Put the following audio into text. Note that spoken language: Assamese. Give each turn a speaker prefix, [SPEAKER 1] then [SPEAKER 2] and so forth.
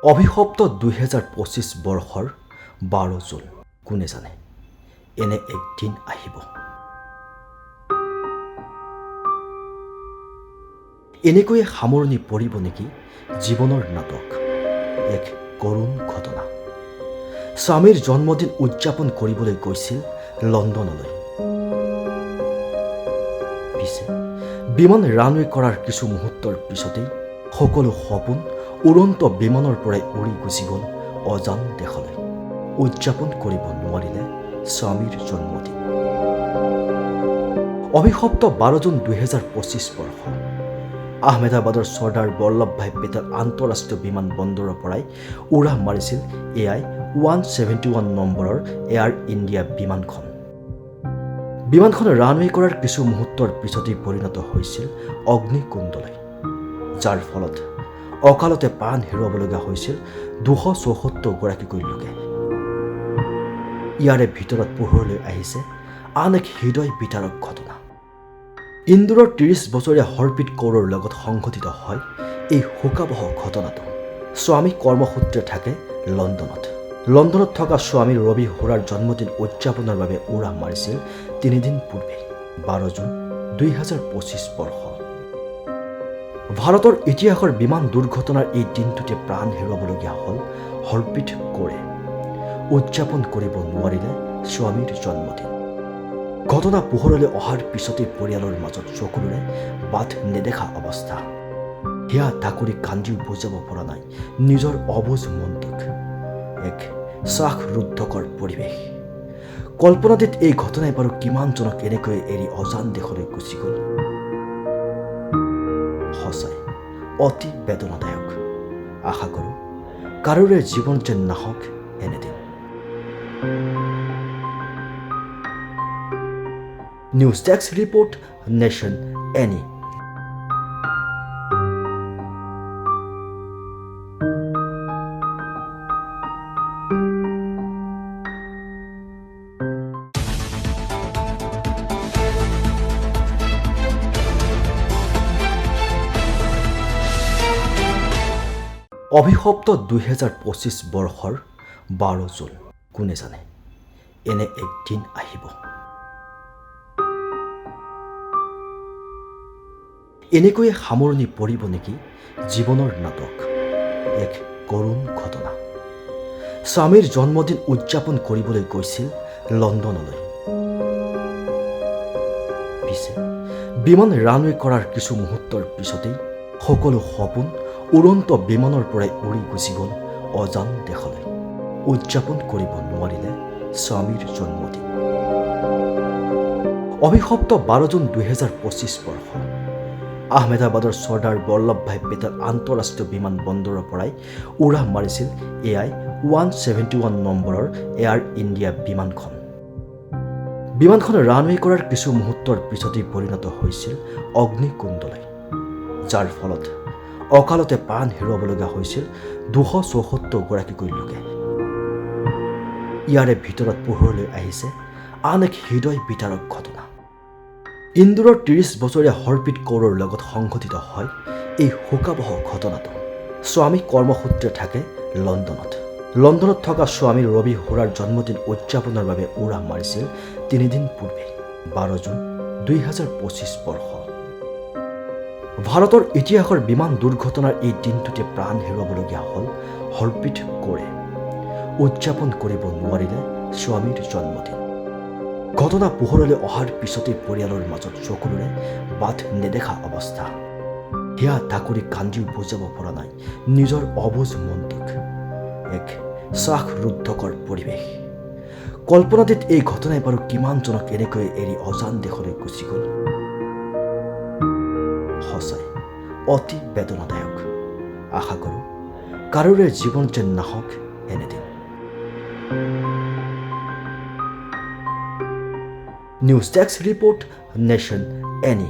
[SPEAKER 1] অভিশপ্ত 2025 বৰ্ষৰ 12 জুন কোনে জানে এনে একদিন আহিব। এনেকৈয়ে সামৰণি পৰিব নেকি জীৱনৰ নাটক, এক কৰুণ ঘটনা। স্বামীৰ জন্মদিন উদযাপন কৰিবলৈ গৈছিল লণ্ডনলৈ। পিছে বিমান ৰানৱে কৰাৰ কিছু মুহূৰ্তৰ পিছতেই সকলো সপোন উড়ন্ত বিমানৰ পৰাই উৰি গুচি গ'ল অজান দেশলৈ। উদযাপন কৰিব নোৱাৰিলে স্বামীৰ জন্মদিন। অভিশপ্ত 12 জুন 2025 বৰ্ষ আহমেদাবাদৰ চৰ্দাৰ বল্লভভাই পেটেল আন্তঃৰাষ্ট্ৰীয় বিমান বন্দৰৰ পৰাই উৰা মাৰিছিল AI 171 নম্বৰৰ এয়াৰ ইণ্ডিয়া বিমানখন। বিমানখন ৰানৱে কৰাৰ কিছু মুহূৰ্তৰ পিছতেই পৰিণত হৈছিল অগ্নিকুণ্ডলৈ, যাৰ ফলত অকালতে প্ৰাণ হেৰুৱাবলগীয়া হৈছিল 274 গৰাকীকৈ লোকে। ইয়াৰে ভিতৰত পোহৰলৈ আহিছে আন এক হৃদয় বিতাৰক ঘটনা। ইন্দোৰৰ 30 বছৰীয়া হৰপ্ৰীত কৌৰৰ লগত সংঘটিত হয় এই শোকাবহ ঘটনাটো। স্বামী কৰ্মসূত্ৰে থাকে লণ্ডনত। লণ্ডনত থকা স্বামী ৰবি হোৰাৰ জন্মদিন উদযাপনৰ বাবে উৰা মাৰিছিল 3 দিন পূৰ্বে 12 জুন 2025 বৰ্ষ। ভাৰতৰ ইতিহাসৰ বিমান দুৰ্ঘটনাৰ এই দিনটোতে প্ৰাণ হেৰুৱাবলগীয়া হ'ল হৰপ্ৰীত কৌৰে। উদযাপন কৰিব নোৱাৰিলে স্বামীৰ জন্মদিন। ঘটনা পোহৰলৈ অহাৰ পিছতেই পৰিয়ালৰ মাজত সকলোৰে বাট নেদেখা অৱস্থা। সেয়া তাকৰি কান্দিও বুজাব পৰা নাই নিজৰ অবুজ মনটোক। এক শ্বাসৰুদ্ধকৰ পৰিৱেশ। কল্পনাতীত এই ঘটনাই বাৰু কিমানজনক এনেকৈ এৰি অজান দেশলৈ গুচি গ'ল। সঁচাই অতি বেদনাদায়ক। আশা কৰোঁ কাৰোৰে জীৱন যেন নাহক এনেদিন। News desk report, nation any. অভিশপ্ত 2025 বৰ্ষৰ 12 জুন কোনে জানে এনে একদিন আহিব। এনেকৈয়ে সামৰণি পৰিব নেকি জীৱনৰ নাটক, এক কৰুণ ঘটনা। স্বামীৰ জন্মদিন উদযাপন কৰিবলৈ গৈছিল লণ্ডনলৈ। পিছে বিমান ৰানৱে কৰাৰ কিছু মুহূৰ্তৰ পিছতেই সকলো সপোন উড়ন্ত বিমানৰ পৰাই উৰি গুচি গ'ল অজান দেশলৈ। উদযাপন কৰিব নোৱাৰিলে স্বামীৰ জন্মদিন। অভিশপ্ত 12 জুন 2025 বৰ্ষ আহমেদাবাদৰ চৰ্দাৰ বল্লভভাই পেটেল আন্তঃৰাষ্ট্ৰীয় বিমান বন্দৰৰ পৰাই উৰা মাৰিছিল AI 171 নম্বৰৰ এয়াৰ ইণ্ডিয়া বিমানখন। বিমানখন ৰানৱে কৰাৰ কিছু মুহূৰ্তৰ পিছতেই পৰিণত হৈছিল অগ্নিকুণ্ডলৈ, যাৰ ফলত অকালতে প্ৰাণ হেৰুৱাবলগীয়া হৈছিল 274 গৰাকীকৈ লোকে। ইয়াৰে ভিতৰত পোহৰলৈ আহিছে আন এক হৃদয় বিতাৰক ঘটনা। ইন্দোৰৰ 30 বছৰীয়া হৰপ্ৰীত কৌৰৰ লগত সংঘটিত হয় এই শোকাবহ ঘটনাটো। স্বামী কৰ্মসূত্ৰে থাকে লণ্ডনত। লণ্ডনত থকা স্বামী ৰবি হোৰাৰ জন্মদিন উদযাপনৰ বাবে উৰা মাৰিছিল 3 দিন পূৰ্বে 12 জুন 2025 বৰ্ষ। ভাৰতৰ ইতিহাসৰ বিমান দুৰ্ঘটনাৰ এই দিনটোতে প্ৰাণ হেৰুৱাবলগীয়া হ'ল হৰপ্ৰীত কৌৰে। উদযাপন কৰিব নোৱাৰিলে স্বামীৰ জন্মদিন। ঘটনা পোহৰলৈ অহাৰ পিছতেই পৰিয়ালৰ মাজত সকলোৰে বাট নেদেখা অৱস্থা। সেয়া তাকৰি কান্দিও বুজাব পৰা নাই নিজৰ অবুজ মনটোক। এক শ্বাসৰুদ্ধকৰ পৰিৱেশ। কল্পনাতীত এই ঘটনাই বাৰু কিমানজনক এনেকৈ এৰি অজান দেশলৈ গুচি গ'ল। সঁচাই অতি বেদনাদায়ক। আশা কৰোঁ কাৰোৰে জীৱন যেন নাহক এনেদিন। News desk report, nation any.